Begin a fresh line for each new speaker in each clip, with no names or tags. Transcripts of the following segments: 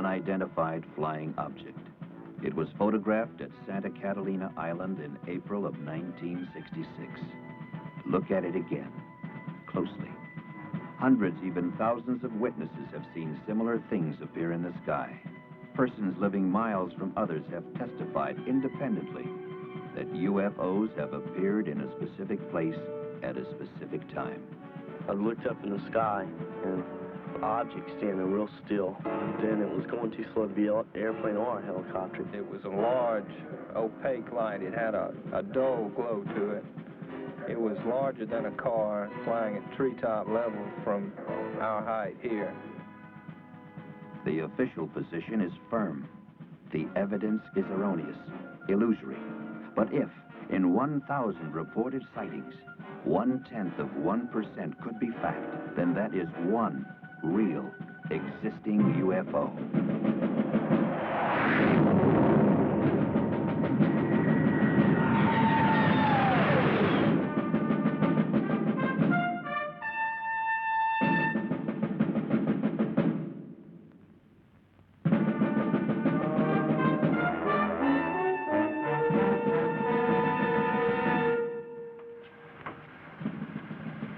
unidentified flying object. It was photographed at Santa Catalina Island in April of 1966. Look at it again, closely. Hundreds, even thousands of witnesses have seen similar things appear in the sky. Persons living miles from others have testified independently that UFOs have appeared in a specific place at a specific time.
I looked up in the sky and the object standing real still. Then it was going too slow to be an airplane or a helicopter.
It was a large, opaque light. It had a dull glow to it. It was larger than a car, flying at treetop level from our height here.
The official position is firm. The evidence is erroneous, illusory. But if, in 1,000 reported sightings, 0.1% could be fact, then that is one real, existing UFO.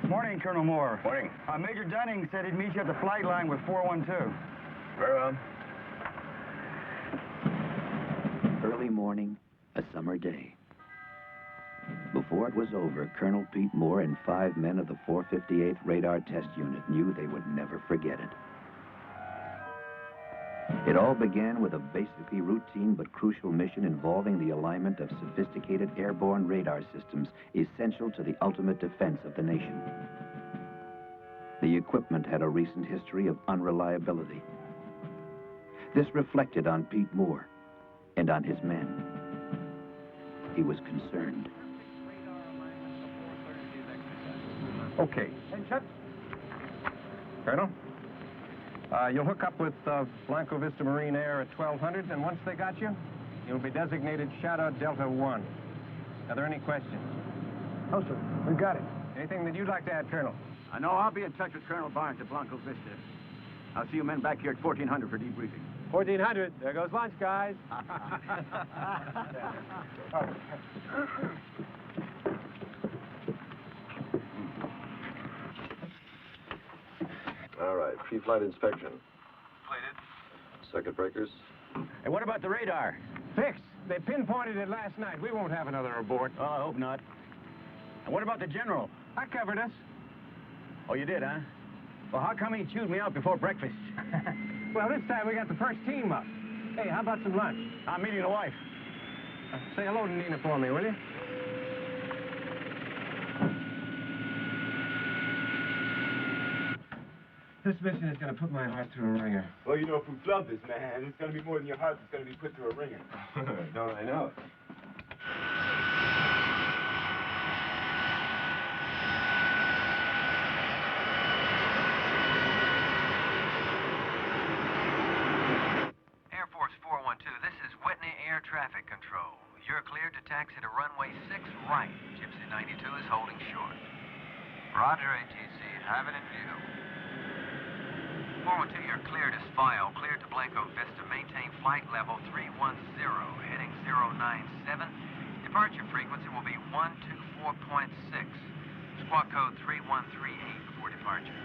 Morning, Colonel Moore.
Morning.
Major Dunning said he'd meet you at the flight line with 412.
Very well.
Early morning, a summer day. Before it was over, Colonel Pete Moore and 5 men of the 458th Radar Test Unit knew they would never forget it. It all began with a basically routine but crucial mission involving the alignment of sophisticated airborne radar systems essential to the ultimate defense of the nation. The equipment had a recent history of unreliability. This reflected on Pete Moore and on his men. He was concerned.
Okay. Colonel? You'll hook up with Blanco Vista Marine Air at 1200, and once they got you, you'll be designated Shadow Delta 1. Are there any questions?
Oh, sir. We got it.
Anything that you'd like to add, Colonel?
I know I'll be in touch with Colonel Barnes at Blanco Vista. I'll see you men back here at 1400 for debriefing.
1400. There goes lunch, guys.
All right, pre-flight inspection.
Completed.
Circuit breakers.
Hey, what about the radar?
Fixed. They pinpointed it last night. We won't have another abort.
Oh, I hope not. And what about the general?
I covered us.
Oh, you did, huh? Well, how come he chewed me out before breakfast?
Well, this time we got the first team up. Hey, how about some lunch?
I'm meeting the wife.
Say hello to Nina for me, will you? This mission is going to put my heart through a ringer.
Well, you know, if we flub this, man, it's going to be more than your heart that's going to be put through a ringer.
Don't I know it?
Air Force 412, this is Whitney Air Traffic Control. You're cleared to taxi to runway 6 right. Gypsy 92 is holding short. Roger, ATC. Have it in view. 412, you're cleared as file. Cleared to Blanco Vista. Maintain flight level 310, heading 097. Departure frequency will be 124.6. Squawk code 3138 before departure.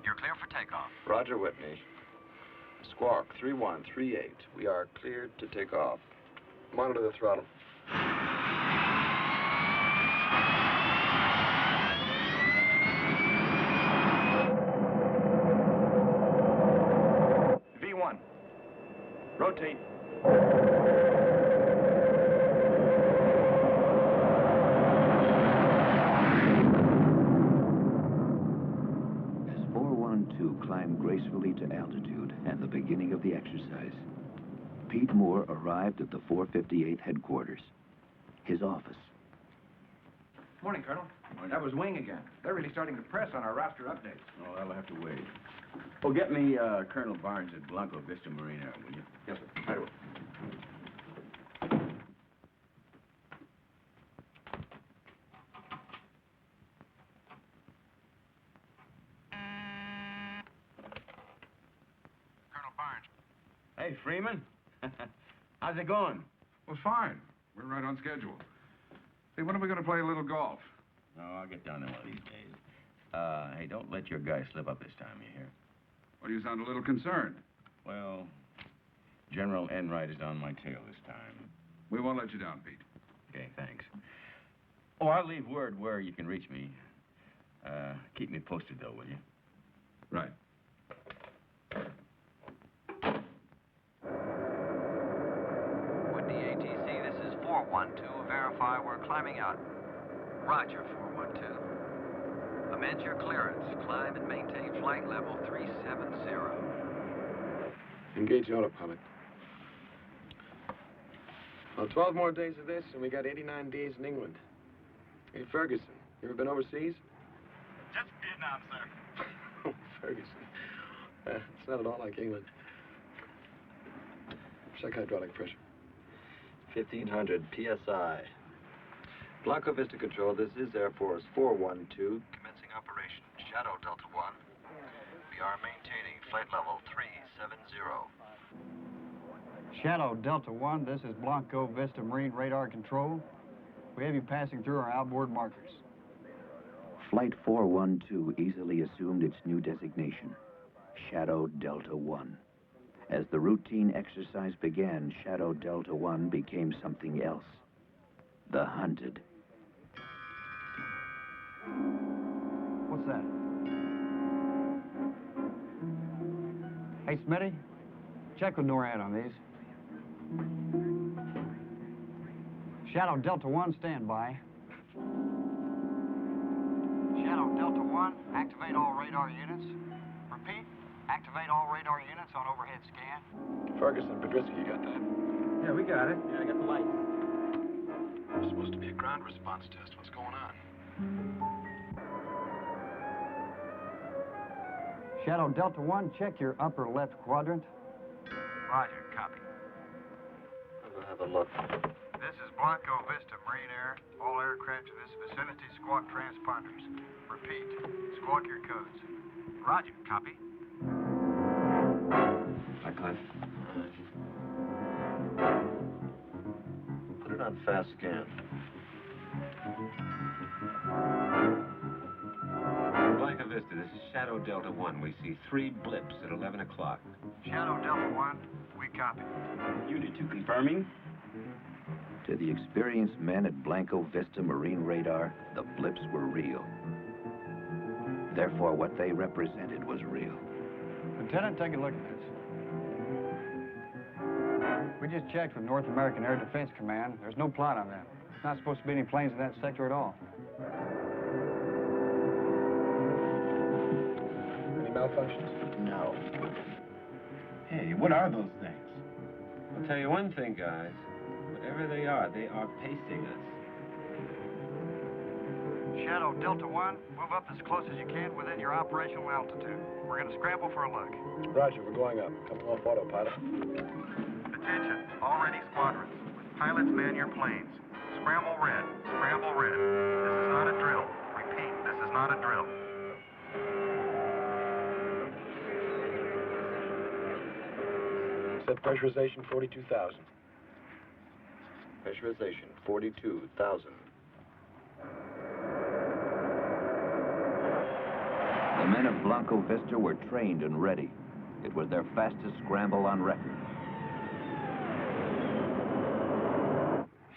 You're clear for takeoff.
Roger, Whitney. Squawk 3138. We are cleared to take off. Monitor the throttle.
V1. Rotate.
As 412 climbed gracefully to altitude and the beginning of the exercise, Pete Moore arrived at the 458th headquarters, his office.
Morning, Colonel. Morning. That was Wing again. They're really starting to press on our roster updates.
Oh, that'll have to wait.
Oh, get me Colonel Barnes at Blanco Vista Marine Air, will you?
Yes, sir. Right away.
Hey, Freeman. How's it going?
Well, fine. We're right on schedule. Hey, when are we going to play a little golf?
No, I'll get down there one of these days. Hey, don't let your guy slip up this time, you hear?
Well, you sound a little concerned.
Well, General Enright is on my tail this time.
We won't let you down, Pete.
Okay, thanks. Oh, I'll leave word where you can reach me. Keep me posted, though, will you?
Right.
With the ATC, this is 412. Verify we're climbing out. Roger, 412. Amend your clearance. Climb and maintain flight level 370.
Engage autopilot. Well, 12 more days of this, and we got 89 days in England. Hey, Ferguson, you ever been overseas?
Just Vietnam, sir.
Oh, Ferguson. It's not at all like England. Check hydraulic pressure.
1500 psi. Blanco Vista Control, this is Air Force 412.
Commencing operation. Shadow Delta 1. We are maintaining flight level 370.
Shadow Delta 1, this is Blanco Vista Marine Radar Control. We have you passing through our outboard markers.
Flight 412 easily assumed its new designation, Shadow Delta 1. As the routine exercise began, Shadow Delta 1 became something else. The hunted.
What's that? Hey, Smitty, check with NORAD on these. Shadow Delta 1, stand by. Shadow Delta 1, activate all radar units. Repeat, activate all radar units on overhead scan.
Ferguson, Pedrisky, you got that?
Yeah, we got it.
Yeah, I got the lights.
It's supposed to be a ground response test. What's going on?
Shadow Delta 1, check your upper left quadrant.
Roger, copy.
I'll have a look.
This is Blanco Vista Marine Air. All aircraft in this vicinity squawk transponders. Repeat, squawk your codes. Roger, copy.
I climb. Put it on fast scan.
Blanco Vista, this is Shadow Delta 1. We see 3 blips at 11 o'clock.
Shadow Delta 1, we copy.
Unit 2 confirming.
To the experienced men at Blanco Vista Marine Radar, the blips were real. Therefore, what they represented was real.
Lieutenant, take a look at this. We just checked with North American Air Defense Command. There's no plot on that. There's not supposed to be any planes in that sector at all.
Any malfunctions?
No. Hey, what are those things? I'll tell you one thing, guys. Whatever they are pacing us.
Shadow Delta 1, move up as close as you can within your operational altitude. We're going to scramble for a look.
Roger, we're going up. Come off autopilot.
Attention, all ready squadrons. Pilots, man your planes. Scramble red, scramble red. This is not a drill. Repeat, this is not a drill.
Set pressurization 42,000. Pressurization 42,000.
The men of Blanco Vista were trained and ready. It was their fastest scramble on record.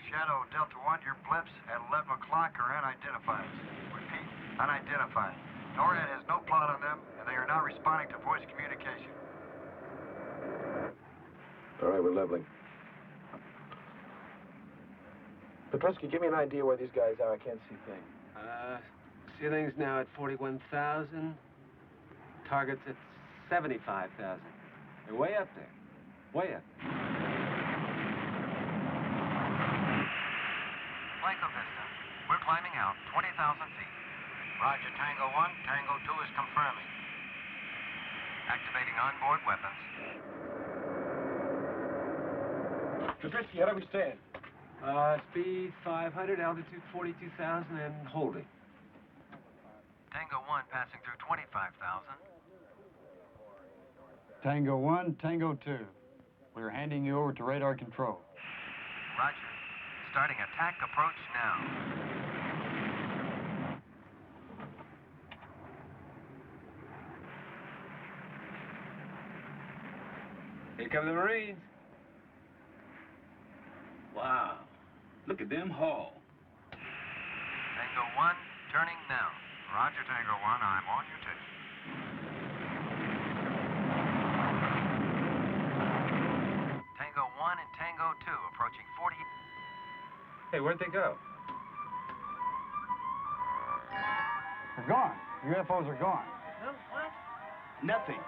Shadow Delta 1, your blips at 11 o'clock are unidentified. Repeat, unidentified. NORAD has no plot on them, and they are not responding to voice communication.
All right, we're leveling. Petrovsky, give me an idea where these guys are. I can't see things.
Ceiling's now at 41,000. Target's at 75,000. They're way up there. Way up there.
Blanco Vista, we're climbing out 20,000 feet. Roger, Tango 1, Tango 2 is confirming. Activating onboard weapons.
Petrovsky, how do we stand?
Speed 500, altitude 42,000, and holding.
Tango 1 passing through 25,000.
Tango 1, Tango 2. We're handing you over to radar control.
Roger. Starting attack approach now.
Here come the Marines.
Wow. Look at them haul.
Tango 1, turning now. Roger, Tango 1. I'm on your tape. Tango 1 and Tango 2 approaching 40.
Hey, where'd they go?
They're gone. UFOs are gone.
No, what?
Nothing.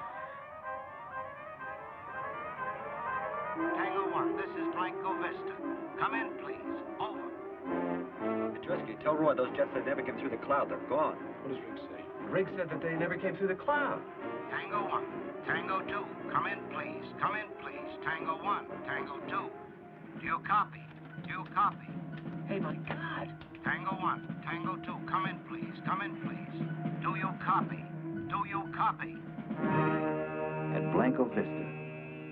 Tango 1, this is Blanco Vista. Come in, please. Over.
Petrovsky, tell Roy those jets that never came through the cloud, they're gone.
What does Rick say?
Riggs said that they never came through the cloud.
Tango 1, Tango 2, come in, please. Come in, please. Tango 1, Tango 2. Do you copy? Do you copy?
Hey, my God.
Tango 1, Tango 2, come in, please. Come in, please. Do you copy? Do you copy? At Blanco Vista,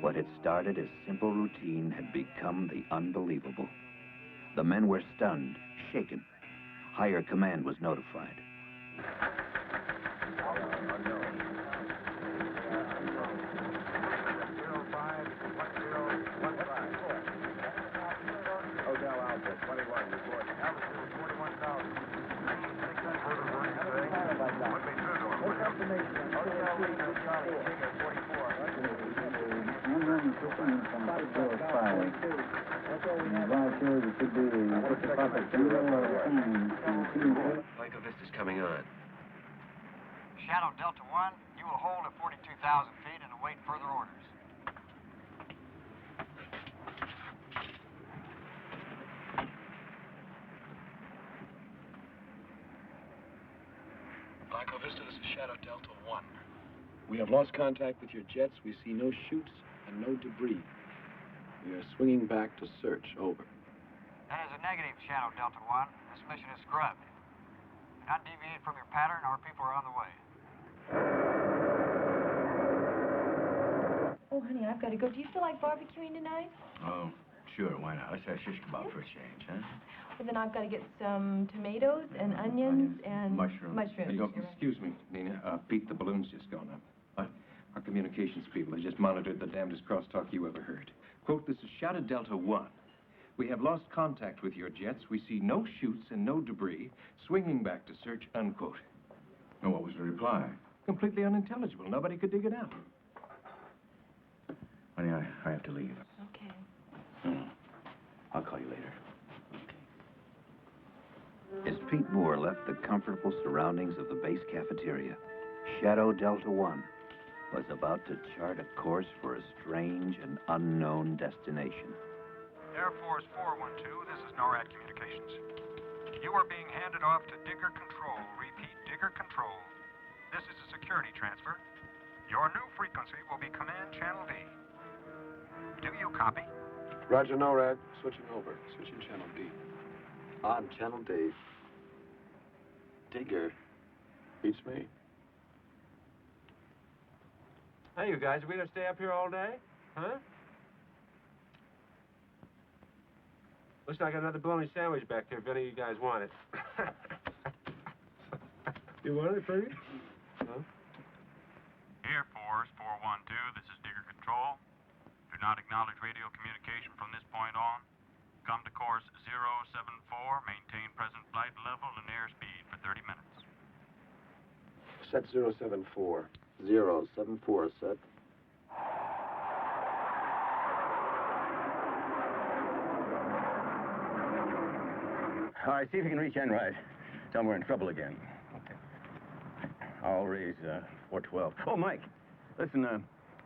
what had started as simple routine had become the unbelievable. The men were stunned, shaken. Higher command was notified.
Hotel Alpha, 21, report. Altitude 41,000.
Blanco Vista's coming on.
Shadow Delta 1, you will hold at 42,000 feet and await further orders.
Blanco Vista, this is Shadow Delta 1. We have lost contact with your jets. We see no chutes and no debris. We are swinging back to search. Over.
That is a negative, Shadow Delta 1. This mission is scrubbed. Do not deviate from your pattern. Our people are on the way.
Oh, honey, I've got to go. Do you feel like barbecuing tonight?
Oh, sure, why not? Let's have shish kebab for a change, huh?
Well, then I've got to get some tomatoes and onions and
Mushrooms.
Excuse me, Nina. Pete, the balloon's just gone up.
What?
Our communications people have just monitored the damnedest crosstalk you ever heard. Quote, this is Shadow Delta 1. We have lost contact with your jets. We see no chutes and no debris. Swinging back to search, unquote.
And what was the reply?
Completely unintelligible. Nobody could dig it out.
Honey, I have to leave.
Okay.
I'll call you later.
As Pete Moore left the comfortable surroundings of the base cafeteria, Shadow Delta 1 was about to chart a course for a strange and unknown destination.
Air Force 412, this is NORAD Communications. You are being handed off to Digger Control. Repeat, Digger Control. This is a security transfer. Your new frequency will be Command Channel D. Do you copy?
Roger, NORAD. Switching over. Switching Channel D. On Channel D. Digger. Beats me.
Hey, you guys, are we gonna stay up here all day? Huh? Looks like I got another bologna sandwich back there if any of you guys want it. You want it, Fergie? Huh?
Air Force 412, this is Digger Control. Do not acknowledge radio communication from this point on. Come to course 074, maintain present flight level and airspeed for 30 minutes.
Set 074. 074, set.
All right, see if you can reach Enright. Tell them we're in trouble again. Okay. I'll raise 412. Oh, Mike, listen,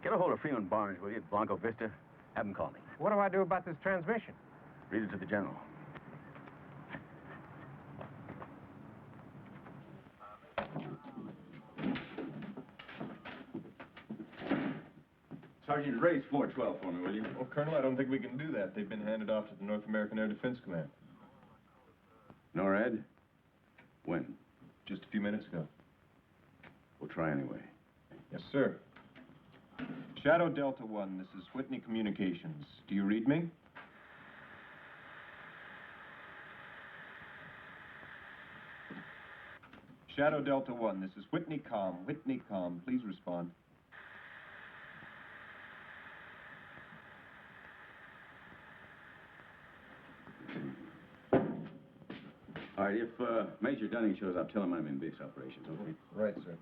get a hold of Freeman Barnes, will you, at Blanco Vista? Have him call me.
What do I do about this transmission?
Read it to the general.
Sergeant, raise 412 for me, will you?
Well, Colonel, I don't think we can do that. They've been handed off to the North American Air Defense Command.
NORAD? When?
Just a few minutes ago.
We'll try anyway.
Yes, sir. Shadow Delta 1, this is Whitney Communications. Do you read me? Shadow Delta 1, this is Whitney Com. Whitney Com, please respond.
All right, if Major Dunning shows up, tell him I'm in base operations, okay?
Right, sir.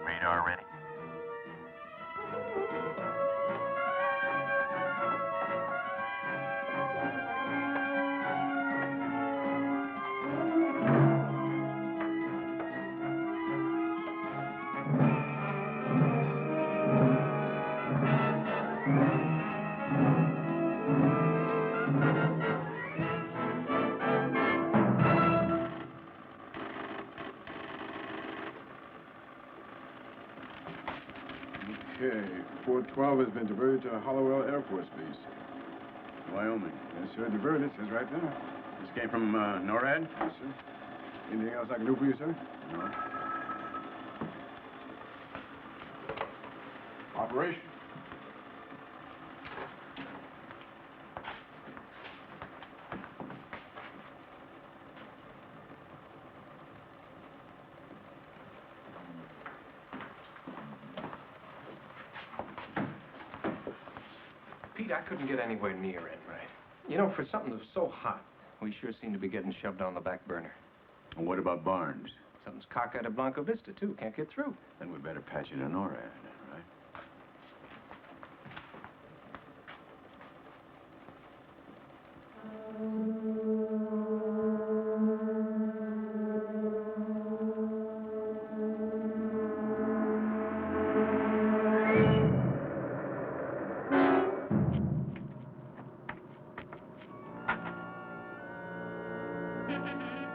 Radar ready.
Okay, 412 has been diverted to Hollowell Air Force Base.
Wyoming.
Yes, sir, diverted, says right there.
This came from NORAD?
Yes, sir. Anything else I can do for you, sir?
No.
Operation.
Pete, I couldn't get anywhere near Enright. You know, for something that's so hot, we sure seem to be getting shoved on the back burner.
And what about Barnes?
Something's cockeyed at Blanco Vista, too. Can't get through.
Then we better patch it to NORAD, right?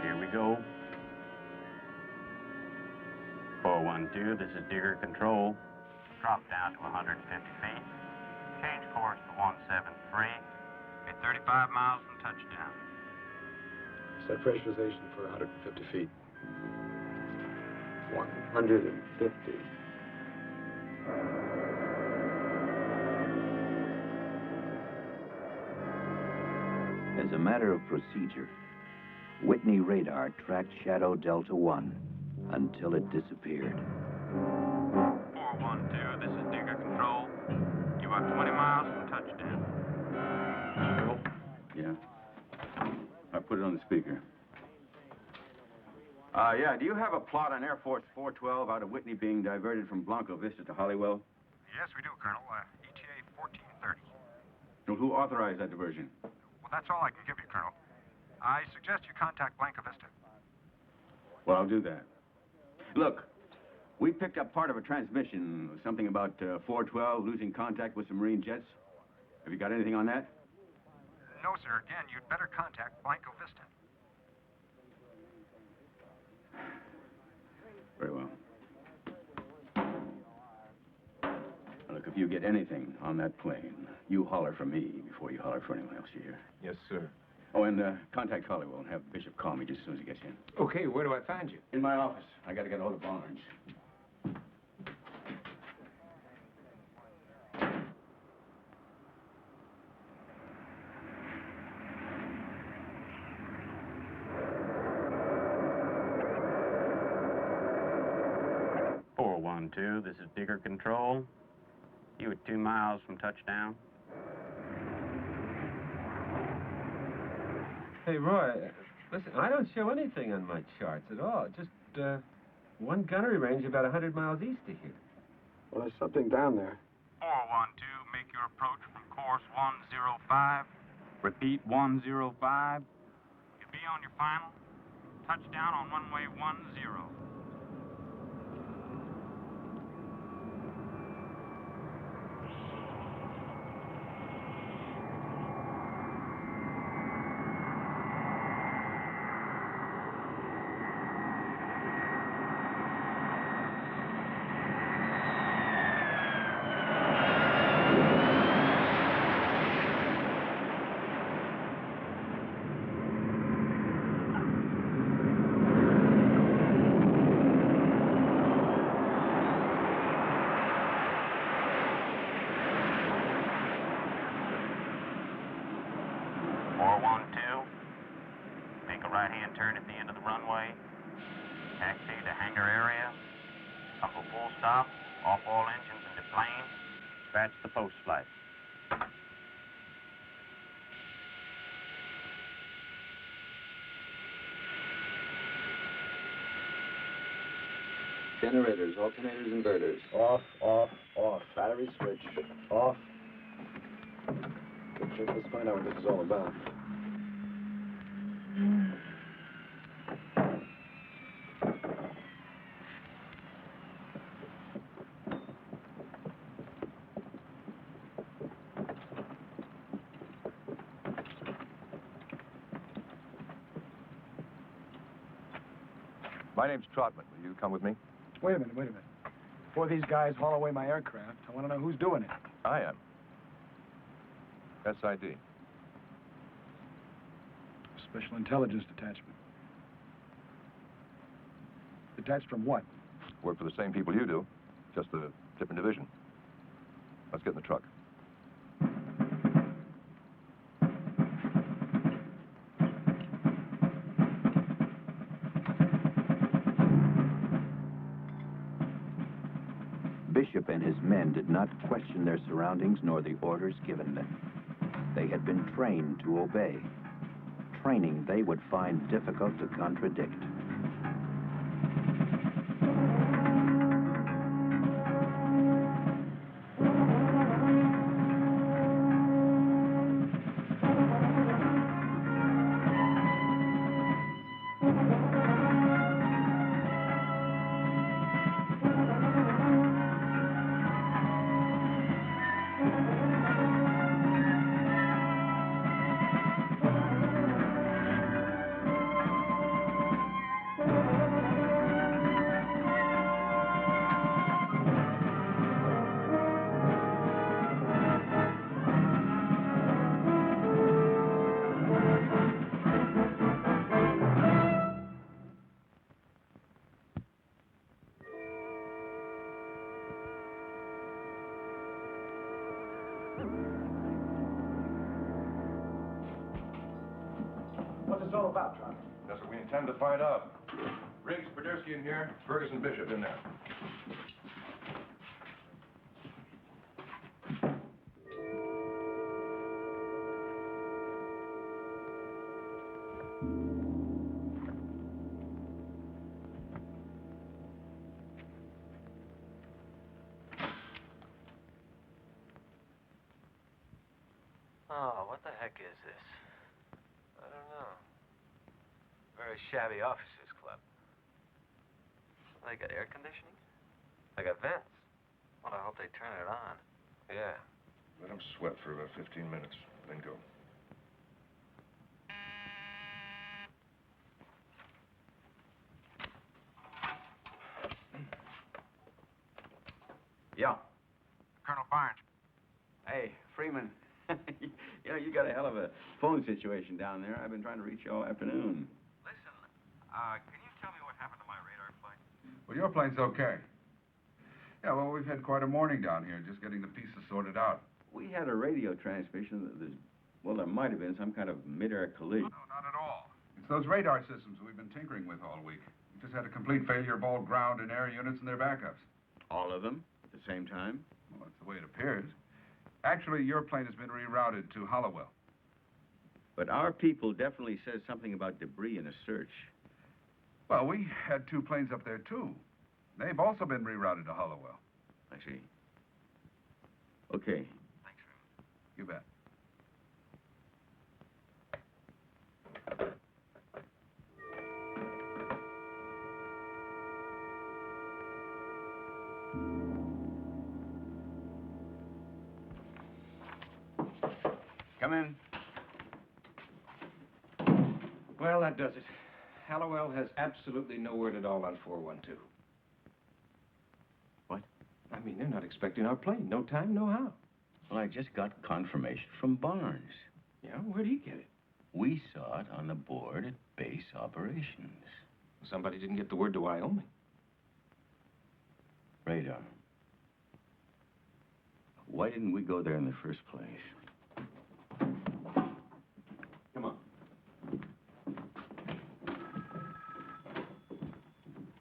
Here we go. 412, this is Digger Control. Drop down to 150 feet. Change course to 173. Be 35 miles from touchdown.
Set pressurization for 150 feet.
150.
As a matter of procedure, Whitney radar tracked Shadow Delta 1 until it disappeared.
412, this is Digger Control. You are 20 miles from touchdown.
Yeah. I put it on the speaker. Yeah, do you have a plot on Air Force 412 out of Whitney being diverted from Blanco Vista to Holywell?
Yes, we do, Colonel. ETA 1430.
Well, who authorized that diversion?
Well, that's all I can give you, Colonel. I suggest you contact Blanco Vista.
Well, I'll do that. Look, we picked up part of a transmission, something about 412 losing contact with some Marine jets. Have you got anything on that?
No, sir. Again, you'd better contact Blanco Vista.
Very well. Now, look, if you get anything on that plane, you holler for me before you holler for anyone else, you hear?
Yes, sir.
Oh, and contact Holywell and have Bishop call me just as soon as he gets in.
Okay, where do I find you?
In my office. I got to get a hold of Barnes.
This is Digger Control. You at 2 miles from touchdown.
Hey, Roy, listen, I don't show anything on my charts at all. Just one gunnery range about 100 miles east of here.
Well, there's something down there.
412, make your approach from course 105. Repeat 105. You'll be on your final. Touchdown on runway 10. Right-hand turn at the end of the runway. Taxi to hangar area. Come to full stop. Off all engines and deplane. Dispatch the post flight.
Generators, alternators, inverters.
Off, off, off.
Battery switch. Off. Let's find out what this is all about.
My name's Trotman. Will you come with me?
Wait a minute. Before these guys haul away my aircraft, I want to know who's doing it.
I am. SID.
Special Intelligence Detachment. Detached from what?
Work for the same people you do, just a different division. Let's get in the truck.
Bishop and his men did not question their surroundings nor the orders given them. They had been trained to obey, training they would find difficult to contradict.
this all about, Charlie?
That's what we intend to find out. Riggs, Podersky in here, Ferguson, Bishop in there.
Oh, what the heck is this? I don't know. Very shabby officers club. They got air conditioning? They got vents. Well, I hope they turn it on. Yeah.
Let them sweat for about 15 minutes, then go.
Yeah.
Colonel Barnes.
Hey, Freeman. You know, you got a hell of a phone situation down there. I've been trying to reach you all afternoon.
Listen, can you tell me what happened to my radar flight?
Well, your plane's okay. Yeah, well, we've had quite a morning down here, just getting the pieces sorted out.
We had a radio transmission that there's, well, there might have been some kind of mid-air collision.
No, not at all. It's those radar systems we've been tinkering with all week. We just had a complete failure of all ground and air units and their backups.
All of them at the same time?
Well, that's the way it appears. Actually, your plane has been rerouted to Hollowell.
But our people definitely says something about debris in a search.
Well, we had 2 planes up there, too. They've also been rerouted to Hollowell.
I see. Okay.
Thanks, Freeman.
You bet.
Come in.
Well, that does it. Hallowell has absolutely no word at all on 412.
What?
I mean, they're not expecting our plane. No time, no how.
Well, I just got confirmation from Barnes.
Yeah, where'd he get it?
We saw it on the board at base operations.
Somebody didn't get the word to Wyoming.
Radar. Why didn't we go there in the first place? Come on.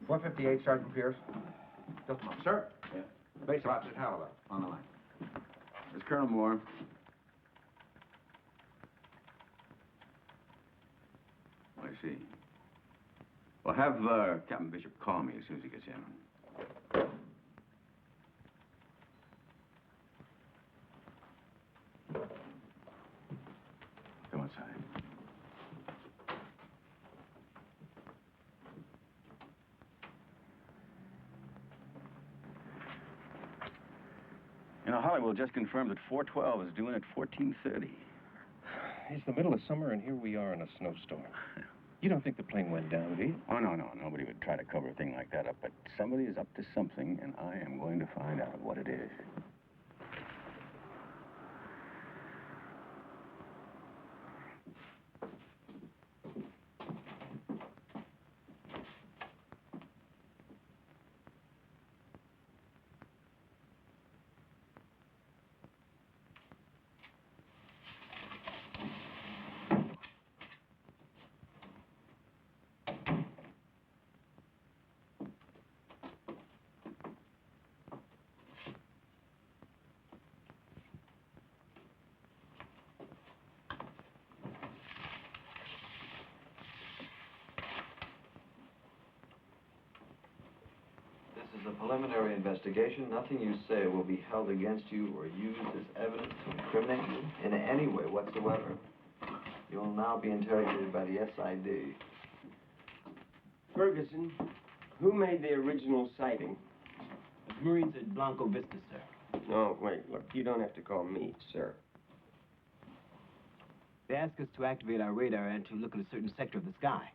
458, Sergeant Pierce.
Just a moment. Sir? Yeah.
Base officer at Hallowell, on the line.
It's Colonel Moore. I see. Well, have Captain Bishop call me as soon as he gets in. Come inside. You know, Hollywood just confirmed that 412 is due in at 14:30.
It's the middle of summer, and here we are in a snowstorm. You don't think the plane went down, do you?
Oh, no. Nobody would try to cover a thing like that up, but somebody is up to something, and I am going to find out what it is.
This is a preliminary investigation. Nothing you say will be held against you or used as evidence to incriminate you in any way whatsoever. You will now be interrogated by the SID.
Ferguson, who made the original sighting?
The Marines at Blanco Vista, sir.
No, wait, look, you don't have to call me, sir.
They asked us to activate our radar and to look at a certain sector of the sky.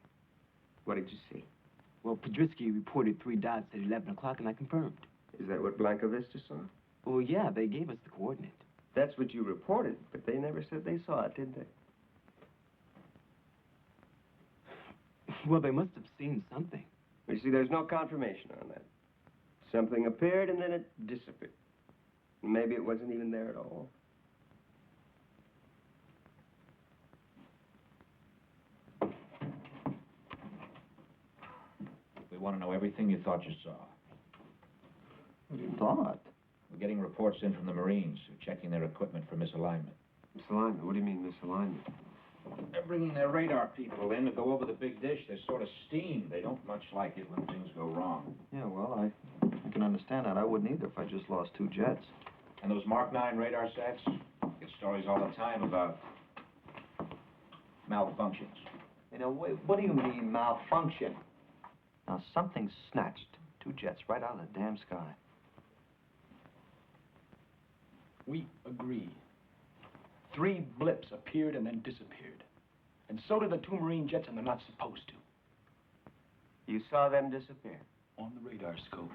What did you see?
Well, Podersky reported 3 dots at 11 o'clock, and I confirmed.
Is that what Blanco Vista saw?
Well, yeah, they gave us the coordinate.
That's what you reported, but they never said they saw it, did they?
Well, they must have seen something.
You see, there's no confirmation on that. Something appeared and then it disappeared. Maybe it wasn't even there at all.
want to know everything you thought you saw.
What you thought?
We're getting reports in from the Marines who are checking their equipment for misalignment.
Misalignment? What do you mean, misalignment?
They're bringing their radar people in to go over the big dish. They're sort of steamed. They don't much like it when things go wrong.
Yeah, well, I can understand that. I wouldn't either if I just lost 2 jets.
And those Mark 9 radar sets get stories all the time about malfunctions.
You know, what do you mean, malfunction? Now, something snatched 2 jets right out of the damn sky.
We agree. 3 blips appeared and then disappeared. And so did the 2 Marine jets, and they're not supposed to.
You saw them disappear?
On the radar scope.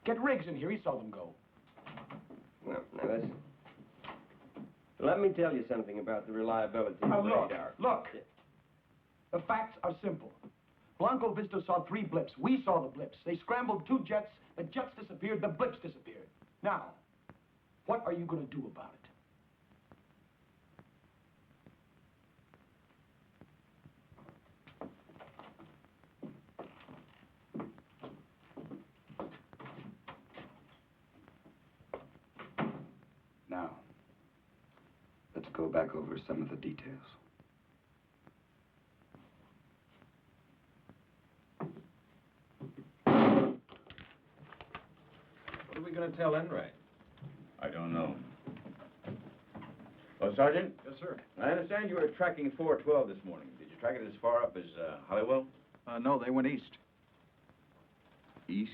Get Riggs in here, he saw them go.
Well, now listen. Let me tell you something about the reliability of
Now,
radar.
Look. The facts are simple. Blanco Vista saw 3 blips. We saw the blips. They scrambled 2 jets. The jets disappeared. The blips disappeared. Now, what are you going to do about it?
Now, let's go back over some of the details.
What are we going to tell Enright?
I don't know. Oh, Sergeant?
Yes, sir.
I understand you were tracking 412 this morning. Did you track it as far up as Holywell?
No, they went east.
East?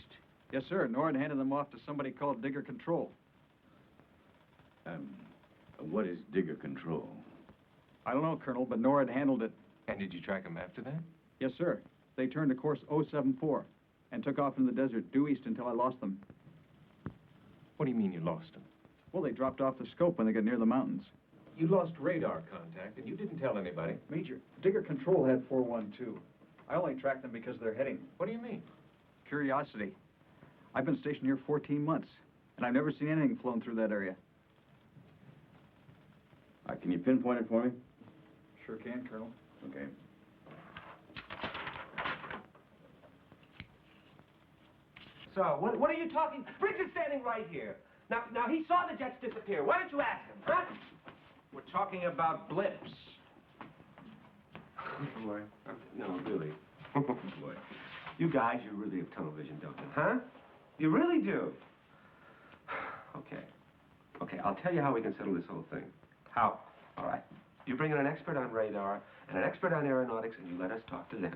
Yes, sir. Nord handed them off to somebody called Digger Control.
What is Digger Control?
I don't know, Colonel, but Nord handled it.
And did you track him after that?
Yes, sir. They turned to course 074 and took off in the desert due east until I lost them.
What do you mean you lost him?
Well, they dropped off the scope when they got near the mountains.
You lost radar contact, and you didn't tell anybody.
Major, Digger Control had 412. I only tracked them because of their heading.
What do you mean?
Curiosity. I've been stationed here 14 months, and I've never seen anything flown through that area.
Can you pinpoint it for me?
Sure can, Colonel.
Okay.
So, what are you talking? Riggs is standing right here. Now, he saw the jets disappear. Why don't you ask him, huh?
We're talking about blips.
Boy, no, really. Boy, you guys, you really have tunnel vision, don't you? Huh? You really do. Okay, I'll tell you how we can settle this whole thing.
How?
All right. You bring in an expert on radar and an expert on aeronautics, and you let us talk to them.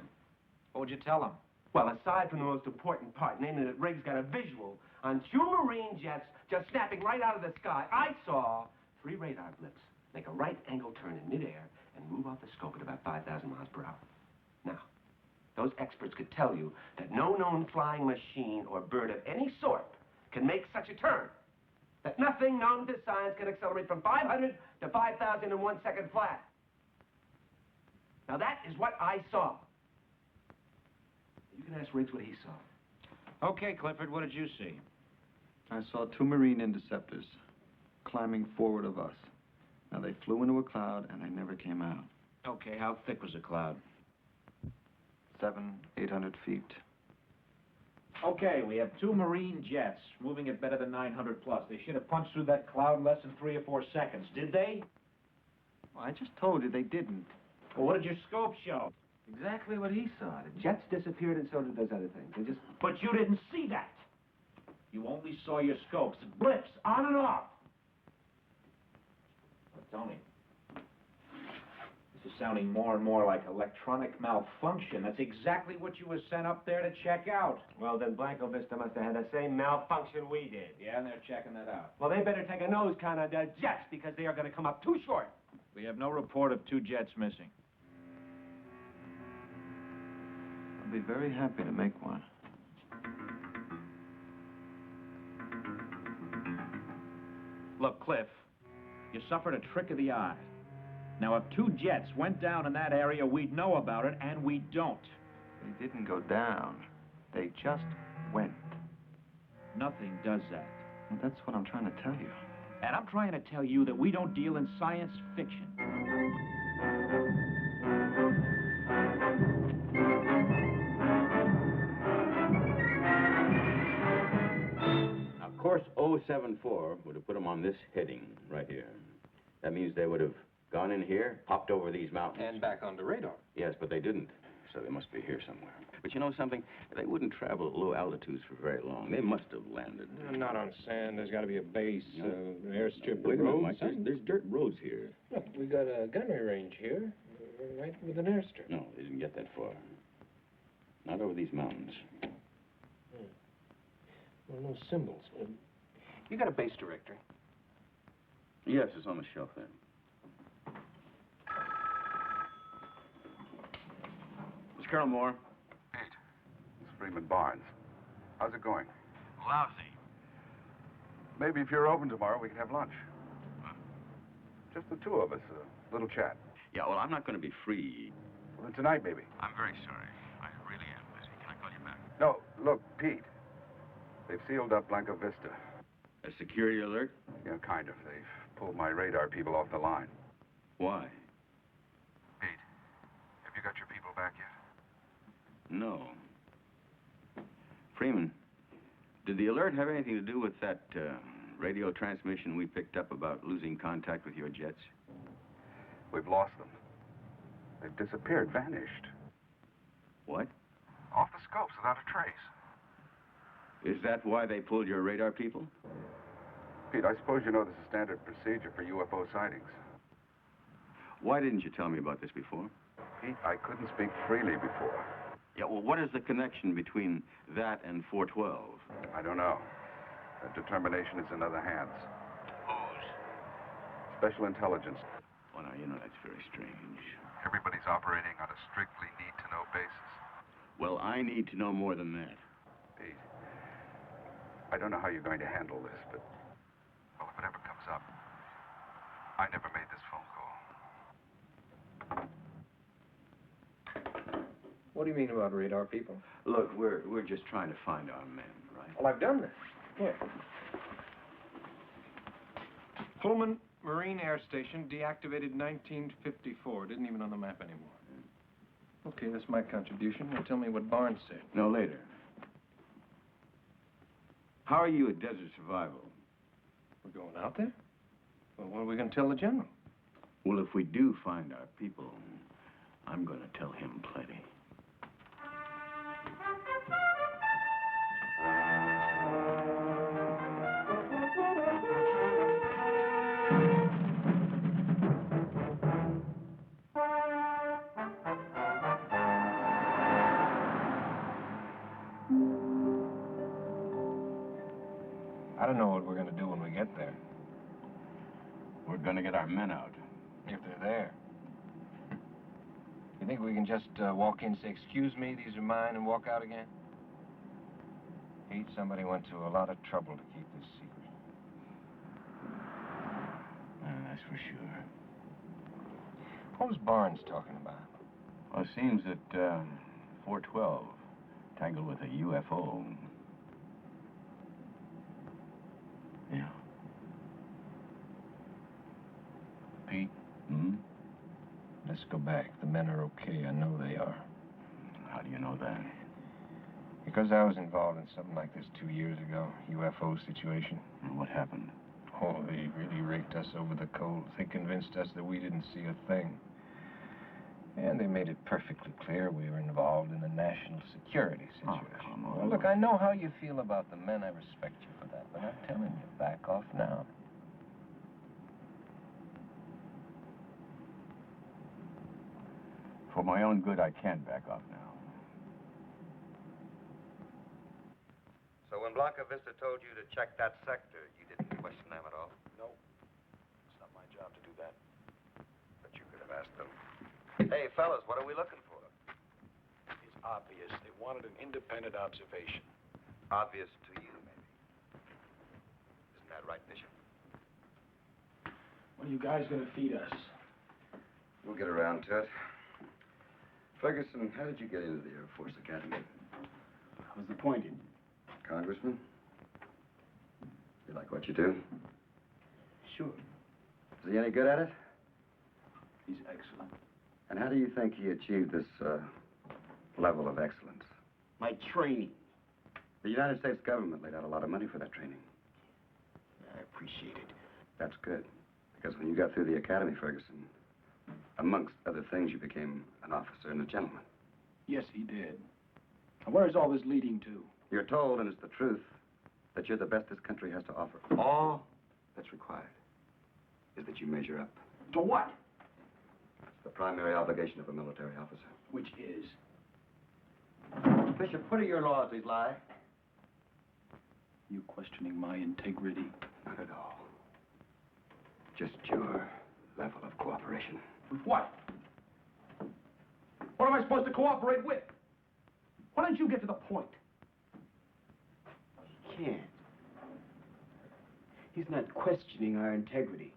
What would you tell them?
Well, aside from the most important part, namely that Riggs got a visual on 2 Marine jets just snapping right out of the sky, I saw 3 radar blips make a right-angle turn in midair and move off the scope at about 5,000 miles per hour. Now, those experts could tell you that no known flying machine or bird of any sort can make such a turn. That nothing known to science can accelerate from 500 to 5,000 in 1 second flat. Now, that is what I saw. You can ask Riggs what he saw.
Okay, Clifford, what did you see?
I saw 2 Marine interceptors climbing forward of us. Now, they flew into a cloud, and they never came out.
Okay, how thick was the cloud?
700, 800 feet.
Okay, we have 2 Marine jets moving at better than 900 plus. They should have punched through that cloud in less than 3 or 4 seconds. Did they?
Well, I just told you they didn't.
Well, what did your scope show?
Exactly what he saw. The jets disappeared, and so did those other things. They just...
But you didn't see that. You only saw your scopes. Blips, on and off. Tony, this is sounding more and more like electronic malfunction. That's exactly what you were sent up there to check out.
Well, then Blanco Vista must have had the same malfunction we did.
Yeah, and they're checking that out.
Well, they better take a nose count on their jets because they are going to come up too short.
We have no report of 2 jets missing.
I'll be very happy to make one.
Look, Cliff, you suffered a trick of the eye. Now, if 2 jets went down in that area, we'd know about it, and we don't.
They didn't go down. They just went.
Nothing does that.
Well, that's what I'm trying to tell you.
And I'm trying to tell you that we don't deal in science fiction.
074 would have put them on this heading right here. That means they would have gone in here, popped over these mountains.
And back onto radar.
Yes, but they didn't. So they must be here somewhere. But you know something? They wouldn't travel at low altitudes for very long. They must have landed.
Not on sand. There's got to be a base, an airstrip.
Wait a minute, Mike.
Something.
There's dirt roads here.
Look, we got a gunnery range here, right with an airstrip.
No, they didn't get that far. Not over these mountains.
Well, no symbols. You got a base directory?
Yes, it's on the shelf there. Miss Colonel Moore.
Pete. It's Freeman Barnes. How's it going?
Lousy.
Maybe if you're open tomorrow, we can have lunch. Just the two of us, a little chat.
Yeah, well, I'm not going to be free.
Well, then tonight, maybe.
I'm very sorry. I really am busy. Can I call you back?
No, look, Pete. They've sealed up Blanco Vista.
A security alert?
Yeah, kind of. They've pulled my radar people off the line.
Why?
Pete, have you got your people back yet?
No. Freeman, did the alert have anything to do with that radio transmission we picked up about losing contact with your jets?
We've lost them. They've disappeared, vanished.
What?
Off the scopes without a trace.
Is that why they pulled your radar people?
Pete, I suppose you know this is standard procedure for UFO sightings.
Why didn't you tell me about this before?
Pete, I couldn't speak freely before.
Yeah, well, what is the connection between that and 412?
I don't know. That determination is in other hands.
Whose?
Special intelligence.
Well, now, you know, that's very strange.
Everybody's operating on a strictly need-to-know basis.
Well, I need to know more than that.
Pete, I don't know how you're going to handle this, but, well, if it ever comes up, I never made this phone call.
What do you mean about radar people?
Look, we're just trying to find our men, right?
Well, I've done this. Here. Pullman Marine Air Station, deactivated 1954. Didn't even on the map anymore. Okay, that's my contribution. Now tell me what Barnes said.
No, later. How are you at Desert Survival?
We're going out there? Well, what are we going to tell the general?
Well, if we do find our people, I'm going to tell him plenty.
I don't know what we're going to do when we get there.
We're going to get our men out.
If they're there. You think we can just walk in, say, excuse me, these are mine, and walk out again? Pete, somebody went to a lot of trouble to keep this secret.
That's for sure.
What was Barnes talking about?
Well, it seems that 412 tangled with a UFO. Yeah.
Pete?
Hmm?
Let's go back. The men are okay. I know they are.
How do you know that?
Because I was involved in something like this 2 years ago. UFO situation.
And what happened?
Oh, they really raked us over the coals. They convinced us that we didn't see a thing. And they made it perfectly clear we were involved in a national security situation.
Oh, come on.
Well, look, I know how you feel about the men. I respect you for that. But I'm telling you, back off now.
For my own good, I can back off now.
So when Blanca Vista told you to check that sector, you didn't question them at all?
No. It's not my job to do that.
But you could have asked them. Hey, fellas, what are we looking for?
It's obvious. They wanted an independent observation.
Obvious to you, maybe. Isn't that right, Bishop?
When are you guys going to feed us?
We'll get around to it. Ferguson, how did you get into the Air Force Academy?
I was appointed.
Congressman? You like what you do?
Sure.
Is he any good at it?
He's excellent.
And how do you think he achieved this level of excellence?
My training.
The United States government laid out a lot of money for that training.
appreciated.
That's good. Because when you got through the academy, Ferguson, amongst other things, you became an officer and a gentleman.
Yes, he did. Now, where is all this leading to?
You're told, and it's the truth, that you're the best this country has to offer. All that's required is that you measure up.
To what?
It's the primary obligation of a military officer.
Which is?
Bishop, what are your laws, these lie?
You questioning my integrity?
Not at all. Just your level of cooperation.
With what? What am I supposed to cooperate with? Why don't you get to the point?
He can't. He's not questioning our integrity.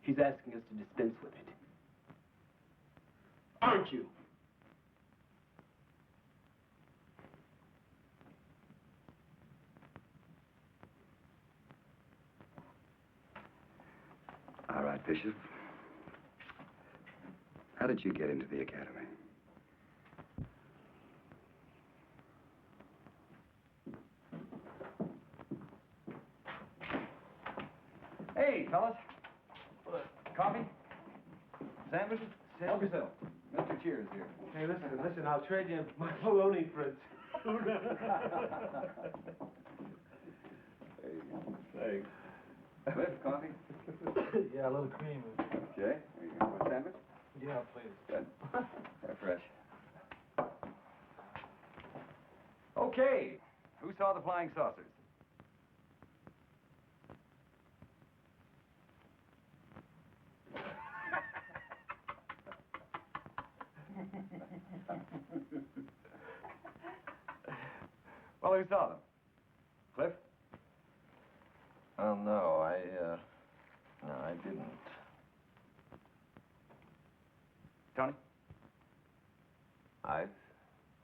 He's asking us to dispense with it.
Aren't you?
All right, Bishop. How did you get into the academy?
Hey, fellas. Coffee? Sandwiches? Help yourself. Mr. Cheers here.
Hey, listen, I'll trade you my bologna for it.
Thanks. Cliff, coffee?
Yeah, a little cream.
Jay, are you going for a sandwich?
Yeah, please.
Good. They're fresh. Okay. Who saw the flying saucers? Well, who saw them? Cliff?
Oh, no, I didn't.
Tony?
I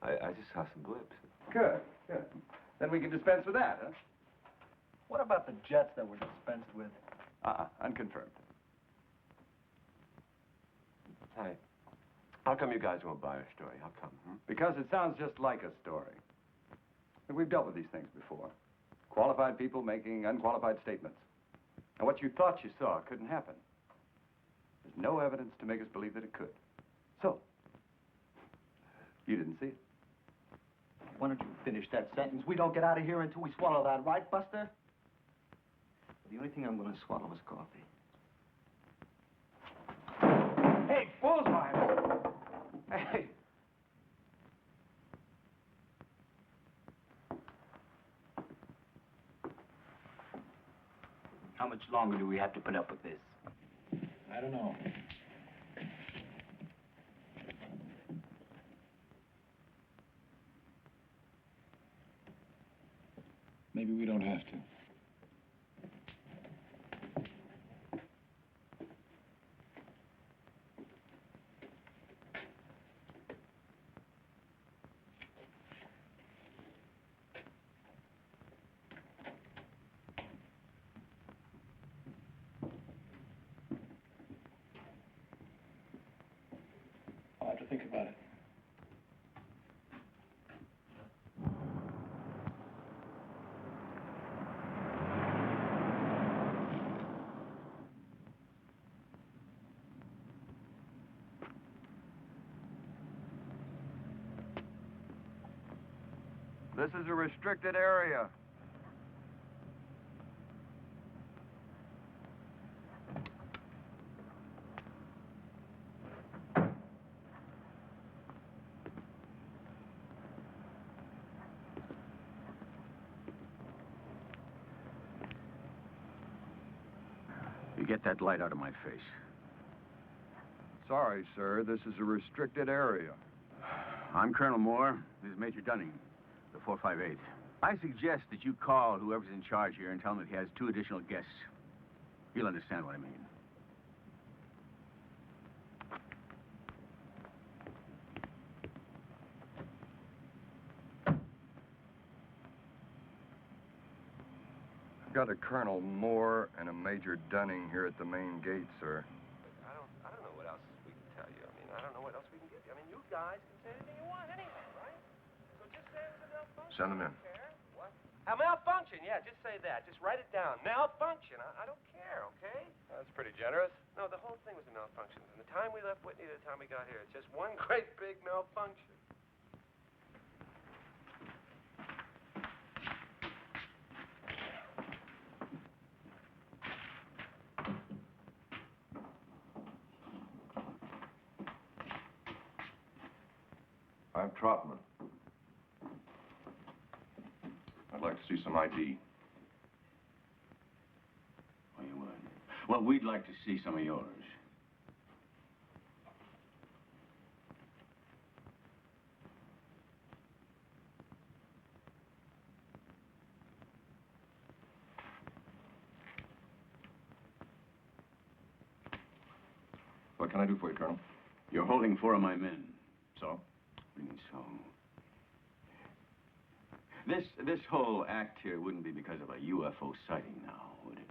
just saw some blips.
Good, good. Then we can dispense with that, huh?
What about the jets that were dispensed with?
Unconfirmed.
Hey, how come you guys won't buy our story? How come?
Because it sounds just like a story. We've dealt with these things before. Qualified people making unqualified statements. And what you thought you saw couldn't happen. There's no evidence to make us believe that it could. So, you didn't see it.
Why don't you finish that sentence? We don't get out of here until we swallow that, right, Buster? The only thing I'm going to swallow is coffee.
Hey, bullseye!
Hey!
How much longer do we have to put up with this?
I don't know. Maybe we don't have to. I'll have to think about it.
This is a restricted area.
You get that light out of my face.
Sorry, sir. This is a restricted area.
I'm Colonel Moore. This is Major Dunning, the 458. I suggest that you call whoever's in charge here and tell him that he has 2 additional guests. You'll understand what I mean.
I've got a Colonel Moore and a Major Dunning here at the main gate, sir.
I don't know what else we can tell you. I mean, I don't know what else we can give you. I mean, you guys can say anything you want anyway, right? So just say it was enough fun.
Send them in.
What?
A malfunction, yeah, just say that. Just write it down. Malfunction. I don't care, okay?
That's pretty generous.
No, the whole thing was a malfunction. From the time we left Whitney to the time we got here, it's just one great big malfunction.
I'm Trotman. I'd like to see some ID.
Oh, you would? Well, we'd like to see some of yours.
What can I do for you, Colonel?
You're holding 4 of my men. So? What do you mean, so? This whole act here wouldn't be because of a UFO sighting now, would it?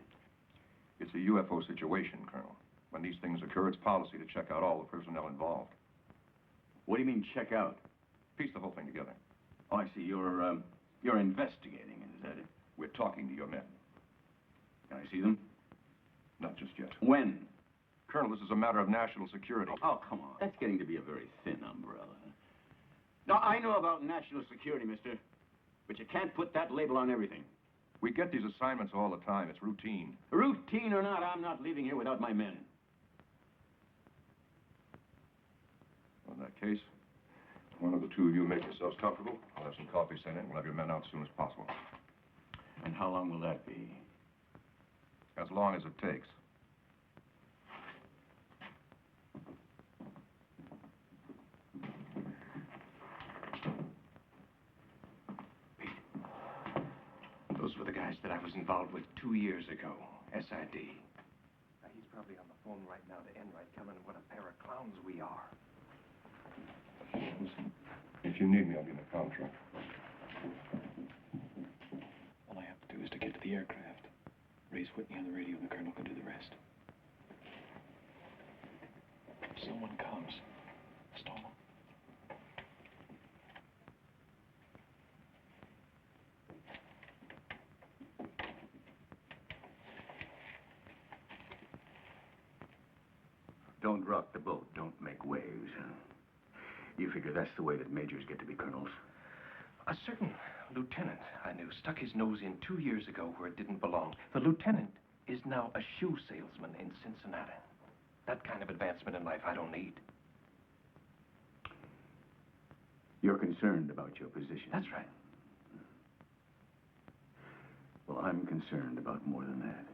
It's a UFO situation, Colonel. When these things occur, it's policy to check out all the personnel involved.
What do you mean, check out?
Piece the whole thing together.
Oh, I see. You're investigating, is that it?
We're talking to your men.
Can I see them?
Not just yet.
When?
Colonel, this is a matter of national security.
Oh, come on. That's getting to be a very thin umbrella. Now, I know about national security, mister, but you can't put that label on everything.
We get these assignments all the time. It's routine.
Routine or not, I'm not leaving here without my men.
In that case, one of the two of you make yourselves comfortable. I'll have some coffee sent in. We'll have your men out as soon as possible.
And how long will that be?
As long as it takes.
Those were the guys that I was involved with 2 years ago, SID. Now, he's probably on the phone right now to Enright, telling him what a pair of clowns we are.
Listen, if you need me, I'll be in the comm truck.
All I have to do is to get to the aircraft. Raise Whitney on the radio, and the colonel can do the rest. If someone comes, stall them.
Don't rock the boat. Don't make waves. You figure that's the way that majors get to be colonels?
A certain lieutenant I knew stuck his nose in 2 years ago where it didn't belong. The lieutenant is now a shoe salesman in Cincinnati. That kind of advancement in life I don't need.
You're concerned about your position.
That's right.
Well, I'm concerned about more than that.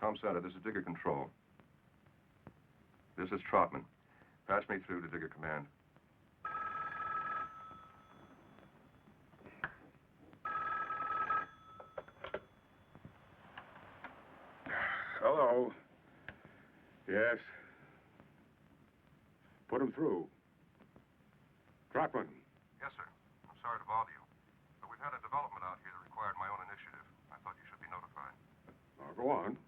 Comm Center, this is Digger Control. This is Trotman. Pass me through to Digger Command.
Hello. Yes. Put him through. Trotman.
Yes, sir. I'm sorry to bother you. But we've had a development out here that required my own initiative. I thought you should be notified.
Go on.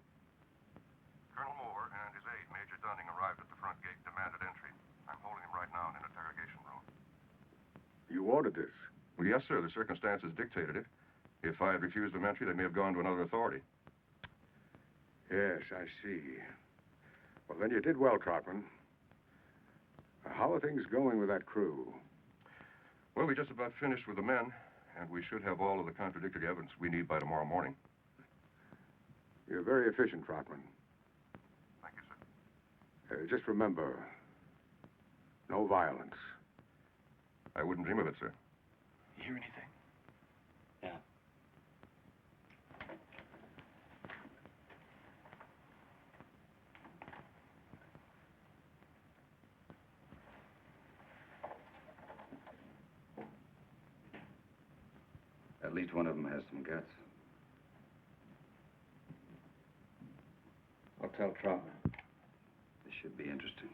Colonel Moore and his aide, Major Dunning, arrived at the front gate and demanded entry. I'm holding him right now in an interrogation room.
You ordered this?
Well, yes, sir. The circumstances dictated it. If I had refused them entry, they may have gone to another authority.
Yes, I see. Well, then you did well, Trotman. How are things going with that crew?
Well, we just about finished with the men, and we should have all of the contradictory evidence we need by tomorrow morning.
You're very efficient, Trotman.
Thank you, sir.
Just remember, no violence.
I wouldn't dream of it, sir.
You hear anything?
Yeah.
At least one of them has some guts.
I'll tell Troutman.
This should be interesting.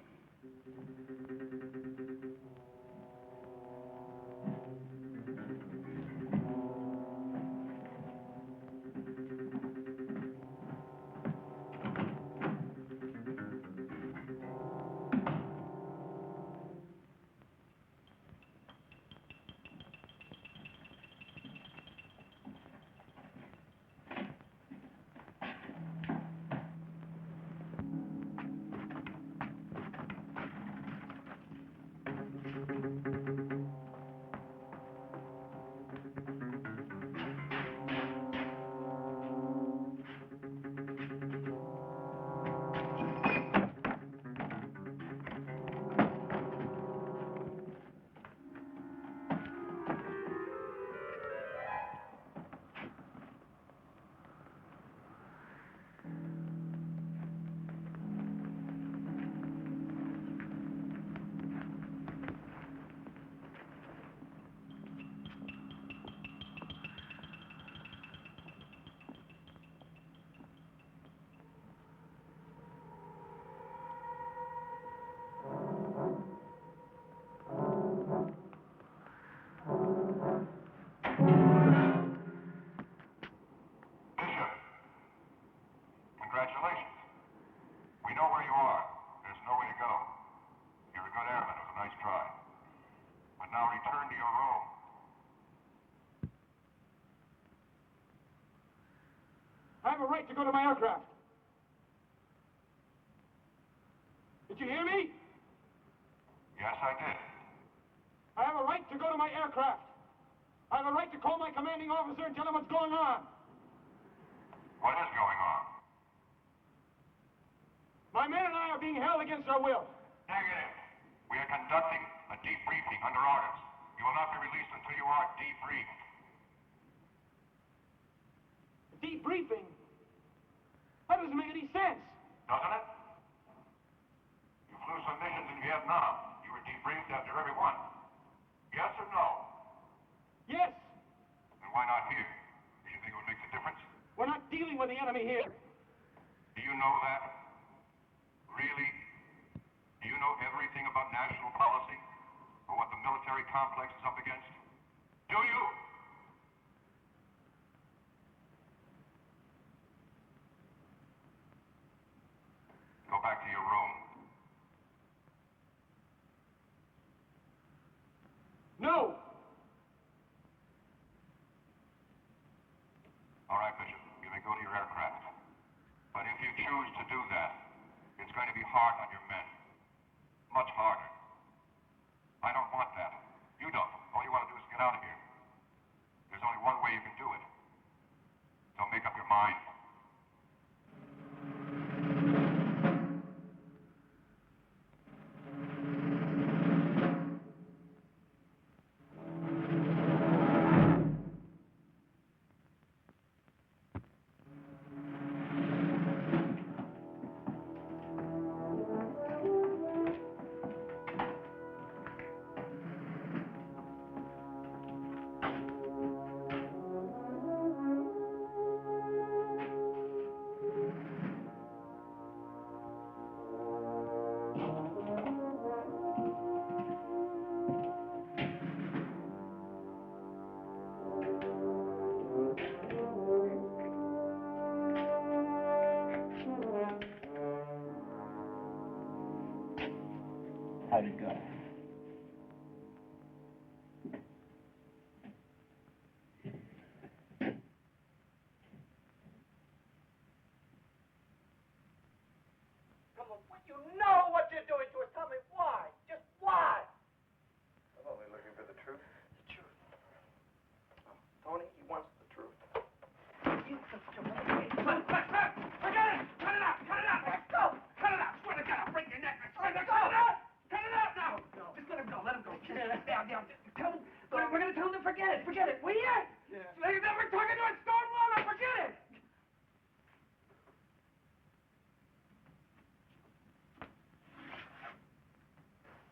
Congratulations. We know where you are. There's nowhere to go. You're a good airman. It was a nice try. But now return to your room.
I have a right to go to my aircraft. Did you hear me?
Yes, I did.
I have a right to go to my aircraft. I have a right to call my commanding officer and tell him what's going on.
What is going on?
My men and I are being held against our will.
Negative. We are conducting a debriefing under orders. You will not be released until you are debriefed.
Debriefing? That doesn't make any sense.
Doesn't it? You flew some missions in Vietnam. You were debriefed after every one. Yes or no?
Yes.
Then why not here? Do you think it would make a difference?
We're not dealing with the enemy here.
Do you know that? Really? Do you know everything about national policy? Or what the military complex is up against? Do you? Go back to your room.
No!
All right, Bishop. You may go to your aircraft. But if you choose to do that, it's going to be hard on your men. Much harder. I don't want that. You don't. All you want to do is get out of here. There's only one way you can do it. So make up your mind.
How'd it go?
Come on, you know what you're doing to us. Tell me why. Just why?
I'm only looking for the truth.
The truth. Tony, he wants the truth.
Forget it! Cut it out! Cut it out!
Let go!
Cut it out! Swear to God, I'll break your neck. I swear to
Let
God.
go!
Cut it out now! Just let him go. Let him go. Down. Tell him. We're going to tell him to forget it. Forget it. Will you? Yeah. We're talking to a stone wall. Now forget it.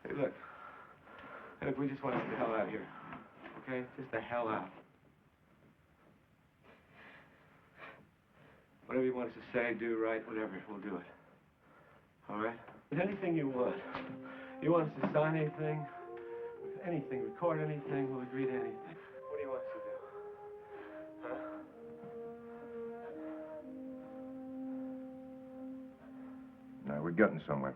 Hey, look. Hey, look, we just want to get the hell out of here. Okay? Just the hell out.
Whatever you want us to say, do, write, whatever, we'll do it. All right? But anything you want. You want us to sign anything? Anything, record anything, we'll agree to anything. What do you want us to do? Huh?
Now, we're getting somewhere.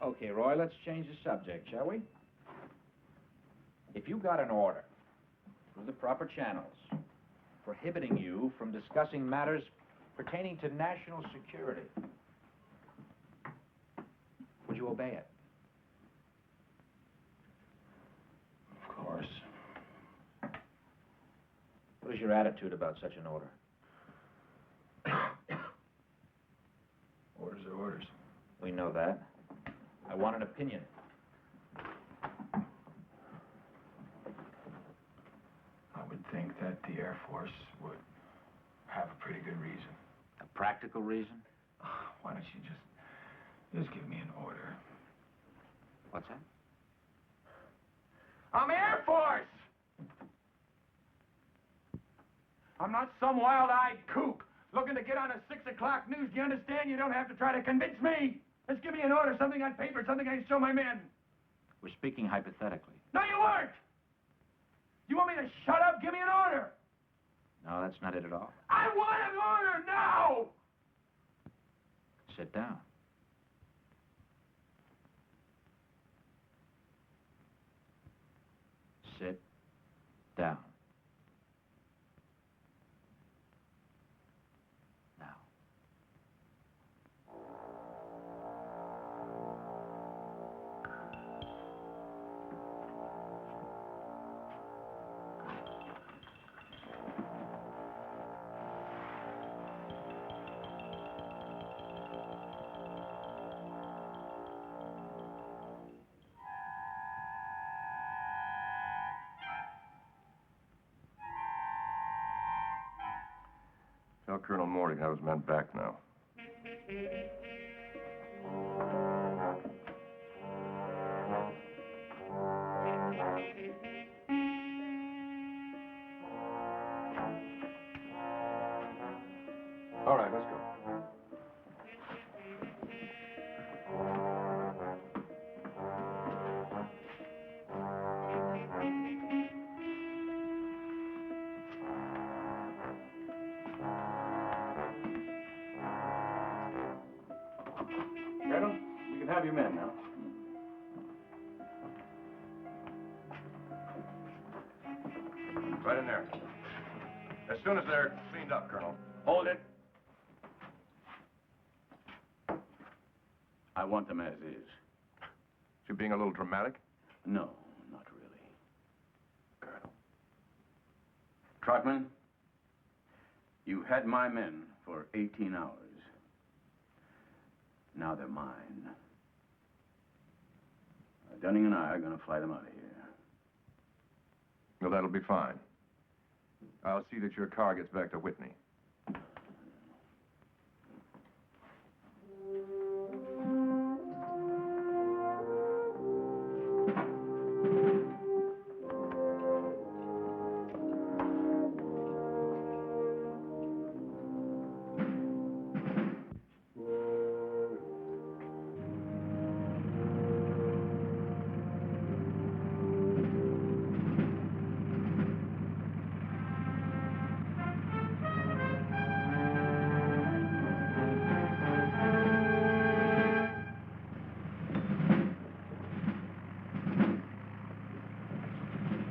Okay, Roy, let's change the subject, shall we? If you got an order through the proper channels prohibiting you from discussing matters pertaining to national security, would you obey it?
Of course.
What is your attitude about such an order?
Orders are orders.
We know that. I want an opinion.
I would think that the Air Force would have a pretty good reason.
A practical reason?
Why don't you just give me an order?
What's that?
I'm Air Force! I'm not some wild-eyed kook looking to get on a 6 o'clock news. Do you understand? You don't have to try to convince me. Just give me an order, something on paper, something I can show my men.
We're speaking hypothetically.
No, you weren't! You want me to shut up? Give me an order!
No, that's not it at all.
I want an order now!
Sit down. Sit down. Now.
Tell Colonel Morty I was meant back now. All right, let's go.
Colonel, you can have your men now.
Right in there. As soon as they're cleaned up, Colonel.
Hold it. I want them as is.
You being a little dramatic?
No, not really. Colonel. Trotman, you had my men for 18 hours. Now they're mine. Dunning and I are going to fly them out of here.
Well, that'll be fine. I'll see that your car gets back to Whitney.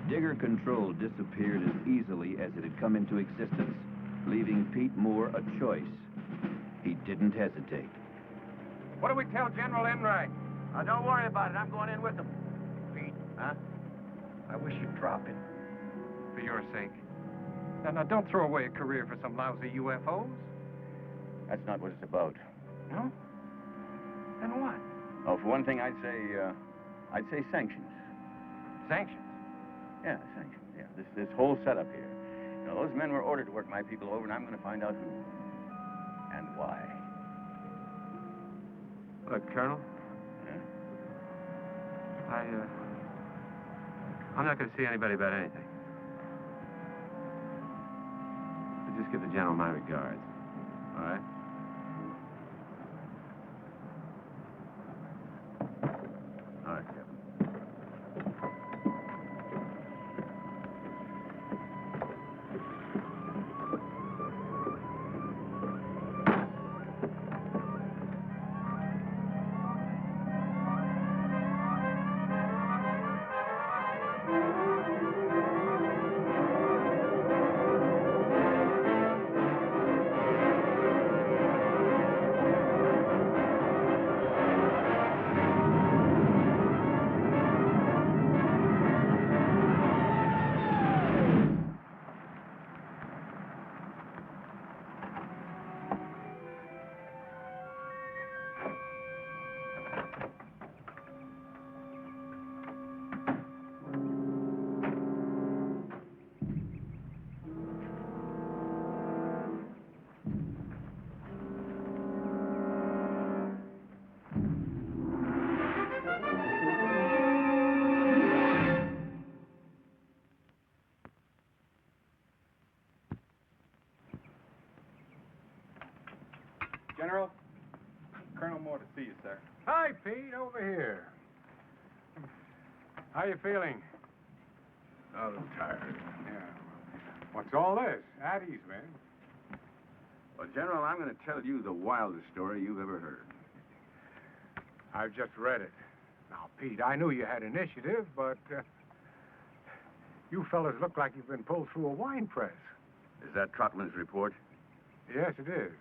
Digger control disappeared as easily as it had come into existence, leaving Pete Moore a choice. He didn't hesitate.
What do we tell General Enright?
Don't worry about it. I'm going in with them.
Pete,
Huh?
I wish you'd drop it. For your sake. Now, don't throw away a career for some lousy UFOs.
That's not what it's about.
No? Then what?
Oh, for one thing, I'd say sanctions.
Sanctions?
Yeah, sanctions, yeah. This whole setup here. You know, those men were ordered to work my people over, and I'm going to find out who. And why.
Look, Colonel.
Yeah?
I'm not going to see anybody about anything. But just give the general my regards. All right?
All right, Captain.
General, Colonel Moore to see you, sir.
Hi, Pete, over here. How you feeling?
A little tired.
Yeah. What's all this? At ease, man.
Well, General, I'm going to tell you the wildest story you've ever heard.
I've just read it. Now, Pete, I knew you had initiative, but you fellas look like you've been pulled through a wine press.
Is that Trotman's report?
Yes, it is.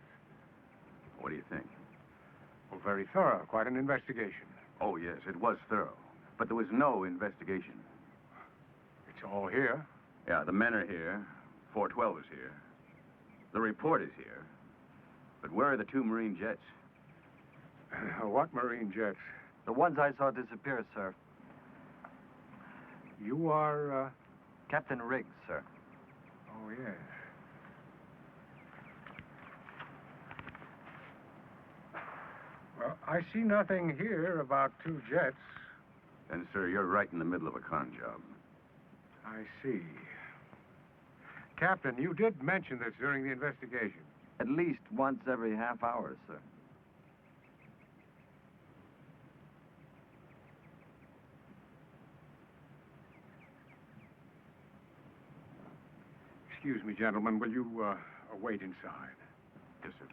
What do you think?
Well, very thorough. Quite an investigation.
Oh, yes, it was thorough. But there was no investigation.
It's all here.
Yeah, the men are here. 412 is here. The report is here. But where are the 2 Marine jets?
What Marine jets?
The ones I saw disappear, sir.
You are,
Captain Riggs, sir.
Oh, yes. Well, I see nothing here about 2 jets.
Then, sir, you're right in the middle of a con job.
I see. Captain, you did mention this during the investigation.
At least once every half hour, sir.
Excuse me, gentlemen. Will you wait inside?
Yes, sir.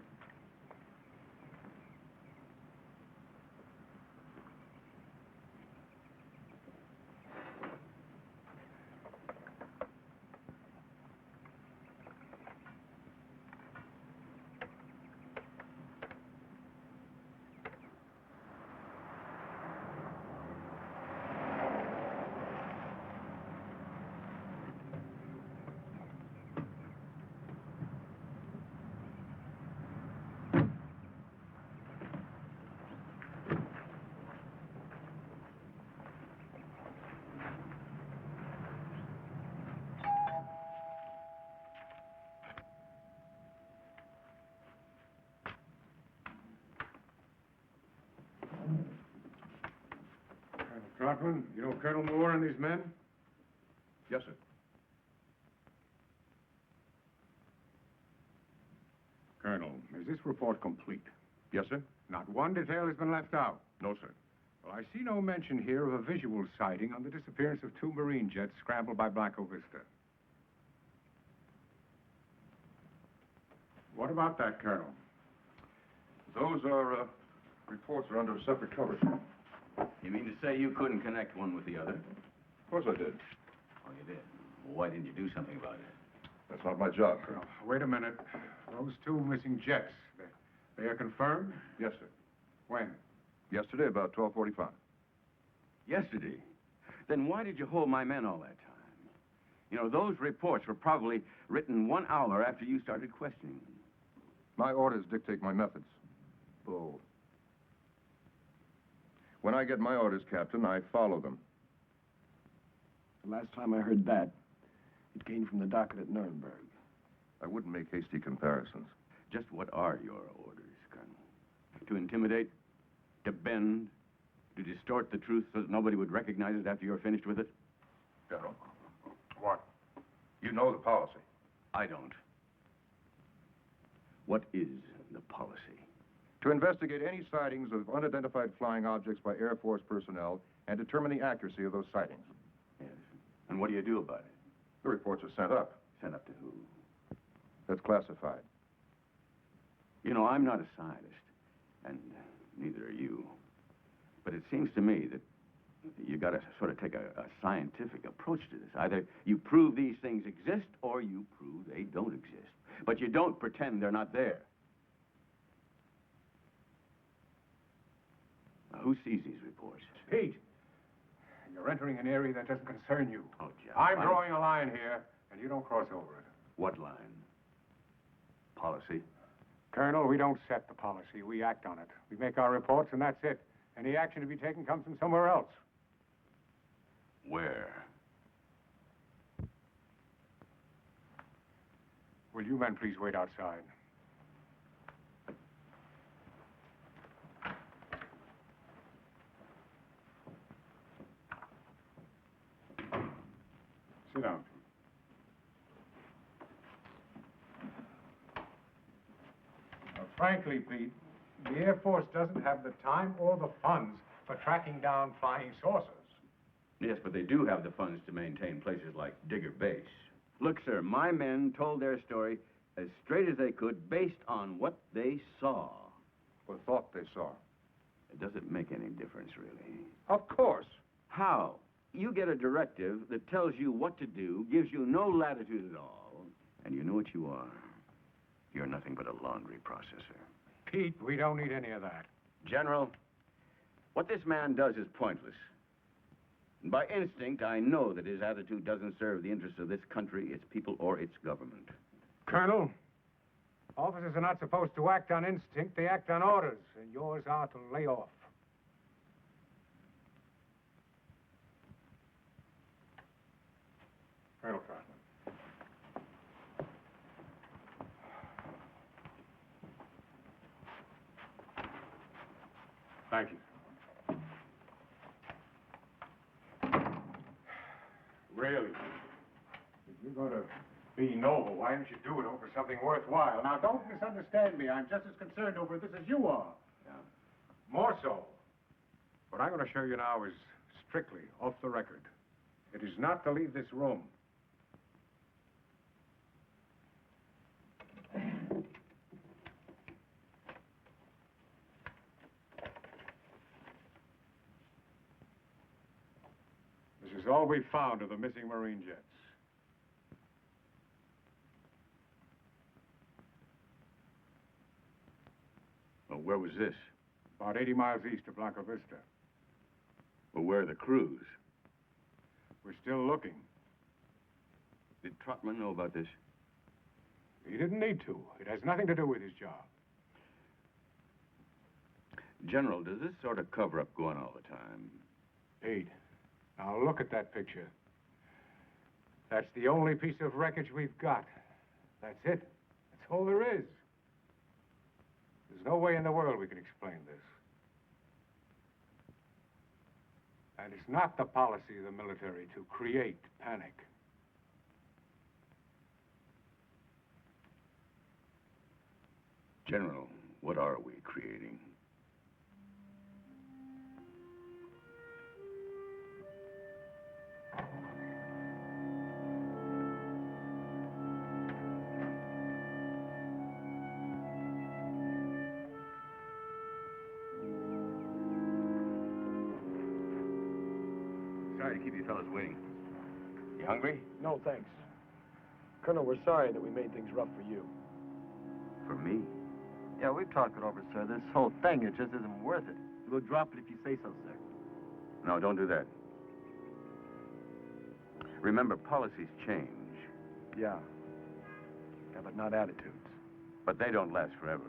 Trotman, you know Colonel Moore and his men?
Yes, sir.
Colonel, is this report complete?
Yes, sir.
Not one detail has been left out.
No, sir.
Well, I see no mention here of a visual sighting on the disappearance of 2 Marine jets scrambled by Blanco Vista. What about that, Colonel?
Those are, reports are under a separate cover, sir.
You mean to say you couldn't connect one with the other?
Of course I did.
Oh, you did? Well, why didn't you do something about it?
That's not my job, Colonel.
Wait a minute. Those 2 missing jets, they are confirmed?
Yes, sir.
When?
Yesterday, about 12:45.
Yesterday? Then why did you hold my men all that time? You know, those reports were probably written 1 hour after you started questioning them.
My orders dictate my methods.
Bull.
When I get my orders, Captain, I follow them.
The last time I heard that, it came from the docket at Nuremberg.
I wouldn't make hasty comparisons.
Just what are your orders, Colonel? To intimidate? To bend? To distort the truth so that nobody would recognize it after you're finished with it?
General. What? You know the policy.
I don't. What is the policy?
To investigate any sightings of unidentified flying objects by Air Force personnel and determine the accuracy of those sightings.
Yes. And what do you do about it?
The reports are sent up.
Sent up to who?
That's classified.
You know, I'm not a scientist, and neither are you. But it seems to me that you got to sort of take a scientific approach to this. Either you prove these things exist, or you prove they don't exist. But you don't pretend they're not there. Now, who sees these reports?
Pete, you're entering an area that doesn't concern you.
Oh, Jack.
I'm drawing a line here, and you don't cross over it.
What line? Policy?
Colonel, we don't set the policy. We act on it. We make our reports, and that's it. Any action to be taken comes from somewhere else.
Where?
Will you men please wait outside? Sit down. Now, frankly, Pete, the Air Force doesn't have the time or the funds for tracking down flying saucers.
Yes, but they do have the funds to maintain places like Digger Base. Look, sir, my men told their story as straight as they could based on what they saw.
Or thought they saw.
It doesn't make any difference, really.
Of course.
How? You get a directive that tells you what to do, gives you no latitude at all, and you know what you are. You're nothing but a laundry processor.
Pete, we don't need any of that.
General, what this man does is pointless. And by instinct, I know that his attitude doesn't serve the interests of this country, its people, or its government.
Colonel, officers are not supposed to act on instinct. They act on orders, and yours are to lay off. Colonel Trotman. Thank you. Really? If you're going to be noble, why don't you do it over something worthwhile? Now, don't misunderstand me. I'm just as concerned over this as you are.
Yeah.
More so. What I'm going to show you now is strictly off the record. It is not to leave this room. This is all we found of the missing Marine jets.
Well, where was this?
About 80 miles east of Blanca Vista.
Well, where are the crews?
We're still looking.
Did Trotman know about this?
He didn't need to. It has nothing to do with his job.
General, does this sort of cover-up go on all the time?
Pete, now look at that picture. That's the only piece of wreckage we've got. That's it. That's all there is. There's no way in the world we can explain this. And it's not the policy of the military to create panic.
General, what are we creating? Sorry to keep you fellas waiting. You hungry?
No, thanks. Colonel, we're sorry that we made things rough for you.
For me?
Yeah, we've talked it over, sir. This whole thing, it just isn't worth it. We'll drop it if you say so, sir.
No, don't do that. Remember, policies change.
Yeah. Yeah, but not attitudes.
But they don't last forever.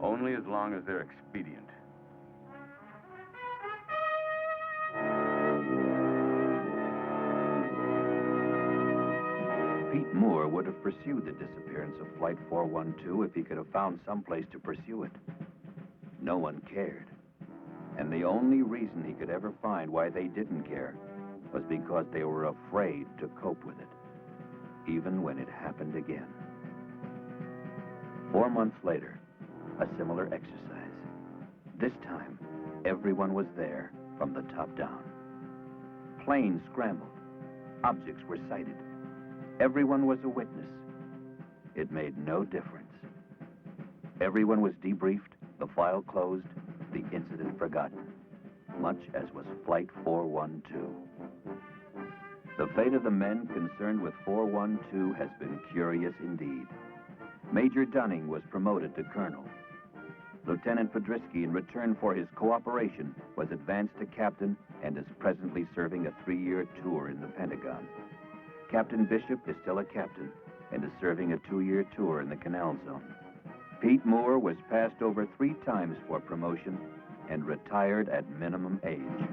Only as long as they're expedient.
Moore would have pursued the disappearance of Flight 412 if he could have found some place to pursue it. No one cared. And the only reason he could ever find why they didn't care was because they were afraid to cope with it, even when it happened again. 4 months later, a similar exercise. This time, everyone was there from the top down. Planes scrambled. Objects were sighted. Everyone was a witness. It made no difference. Everyone was debriefed, the file closed, the incident forgotten, much as was Flight 412. The fate of the men concerned with 412 has been curious indeed. Major Dunning was promoted to colonel. Lieutenant Podrisky, in return for his cooperation, was advanced to captain and is presently serving a 3-year tour in the Pentagon. Captain Bishop is still a captain and is serving a 2-year tour in the Canal Zone. Pete Moore was passed over 3 times for promotion and retired at minimum age.